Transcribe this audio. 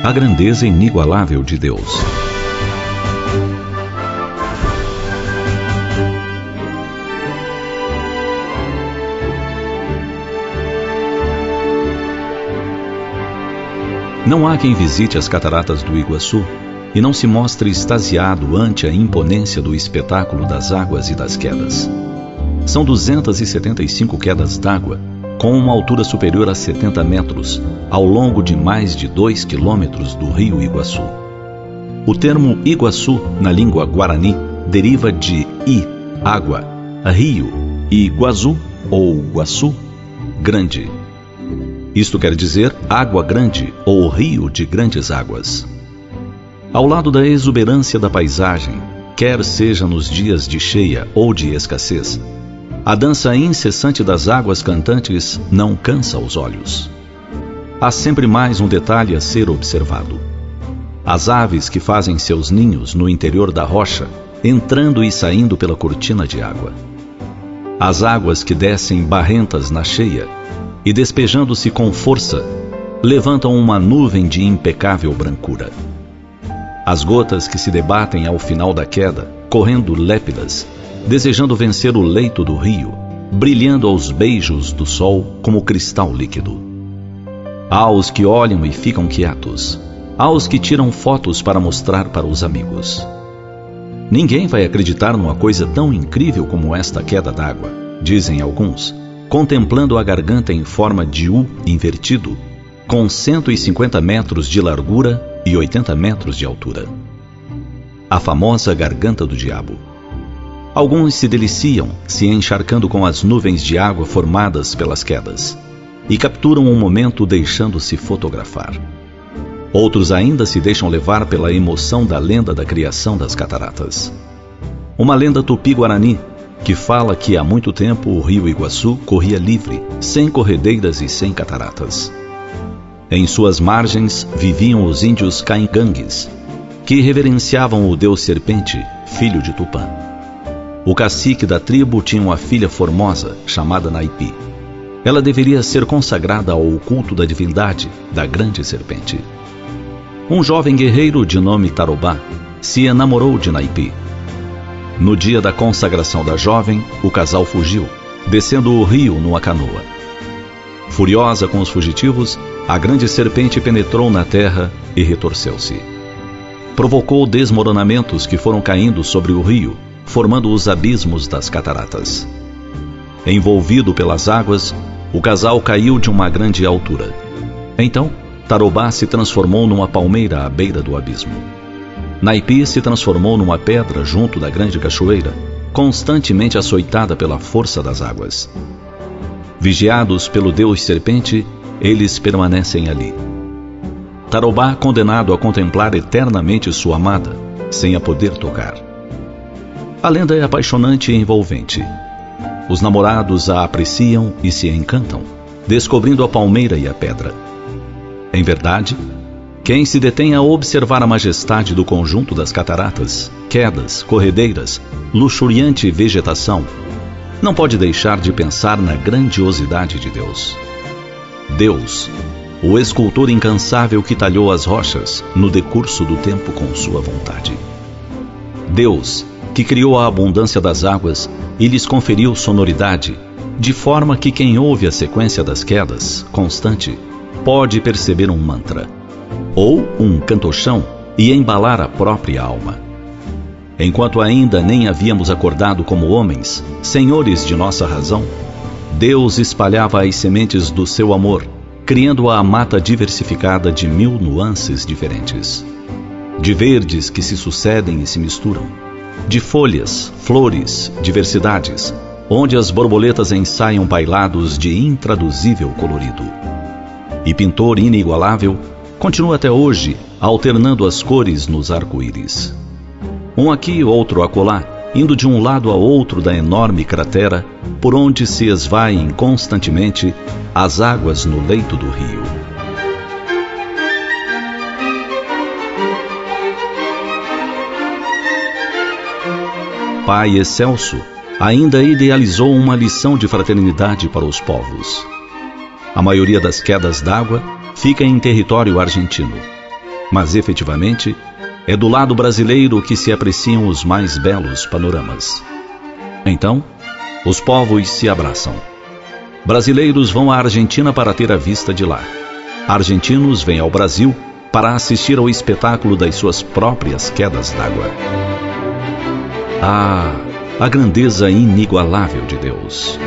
A grandeza inigualável de Deus. Não há quem visite as cataratas do Iguaçu e não se mostre extasiado ante a imponência do espetáculo das águas e das quedas. São 275 quedas d'água, com uma altura superior a 70 metros, ao longo de mais de 2 quilômetros do rio Iguaçu. O termo Iguaçu, na língua guarani, deriva de I, água, rio, e Guazu, ou Guaçu, grande. Isto quer dizer água grande ou rio de grandes águas. Ao lado da exuberância da paisagem, quer seja nos dias de cheia ou de escassez, a dança incessante das águas cantantes não cansa os olhos. Há sempre mais um detalhe a ser observado. As aves que fazem seus ninhos no interior da rocha, entrando e saindo pela cortina de água. As águas que descem barrentas na cheia e, despejando-se com força, levantam uma nuvem de impecável brancura. As gotas que se debatem ao final da queda, correndo lépidas, desejando vencer o leito do rio, brilhando aos beijos do sol como cristal líquido. Há os que olham e ficam quietos. Há os que tiram fotos para mostrar para os amigos. Ninguém vai acreditar numa coisa tão incrível como esta queda d'água, dizem alguns, contemplando a garganta em forma de U invertido, com 150 metros de largura e 80 metros de altura. A famosa garganta do diabo. Alguns se deliciam, se encharcando com as nuvens de água formadas pelas quedas, e capturam um momento deixando-se fotografar. Outros ainda se deixam levar pela emoção da lenda da criação das cataratas. Uma lenda tupi-guarani, que fala que há muito tempo o rio Iguaçu corria livre, sem corredeiras e sem cataratas. Em suas margens viviam os índios caingangues, que reverenciavam o deus serpente, filho de Tupã. O cacique da tribo tinha uma filha formosa, chamada Naipi. Ela deveria ser consagrada ao culto da divindade, da grande serpente. Um jovem guerreiro de nome Tarobá se enamorou de Naipi. No dia da consagração da jovem, o casal fugiu, descendo o rio numa canoa. Furiosa com os fugitivos, a grande serpente penetrou na terra e retorceu-se. Provocou desmoronamentos que foram caindo sobre o rio, formando os abismos das cataratas. Envolvido pelas águas, o casal caiu de uma grande altura. Então, Tarobá se transformou numa palmeira à beira do abismo. Naipi se transformou numa pedra junto da grande cachoeira, constantemente açoitada pela força das águas. Vigiados pelo deus serpente, eles permanecem ali. Tarobá condenado a contemplar eternamente sua amada, sem a poder tocar. A lenda é apaixonante e envolvente. Os namorados a apreciam e se encantam, descobrindo a palmeira e a pedra. Em verdade, quem se detém a observar a majestade do conjunto das cataratas, quedas, corredeiras, luxuriante vegetação, não pode deixar de pensar na grandiosidade de Deus. Deus, o escultor incansável que talhou as rochas no decurso do tempo com sua vontade. Deus, que criou a abundância das águas e lhes conferiu sonoridade, de forma que quem ouve a sequência das quedas, constante, pode perceber um mantra, ou um cantochão, e embalar a própria alma. Enquanto ainda nem havíamos acordado como homens, senhores de nossa razão, Deus espalhava as sementes do seu amor, criando a mata diversificada de 1000 nuances diferentes. De verdes que se sucedem e se misturam, de folhas, flores, diversidades, onde as borboletas ensaiam bailados de intraduzível colorido. E pintor inigualável, continua até hoje alternando as cores nos arco-íris. Um aqui, outro acolá, indo de um lado a outro da enorme cratera, por onde se esvaem constantemente as águas no leito do rio. Pai excelso ainda idealizou uma lição de fraternidade para os povos. A maioria das quedas d'água fica em território argentino. Mas efetivamente, é do lado brasileiro que se apreciam os mais belos panoramas. Então, os povos se abraçam. Brasileiros vão à Argentina para ter a vista de lá. Argentinos vêm ao Brasil para assistir ao espetáculo das suas próprias quedas d'água. Ah, a grandeza inigualável de Deus!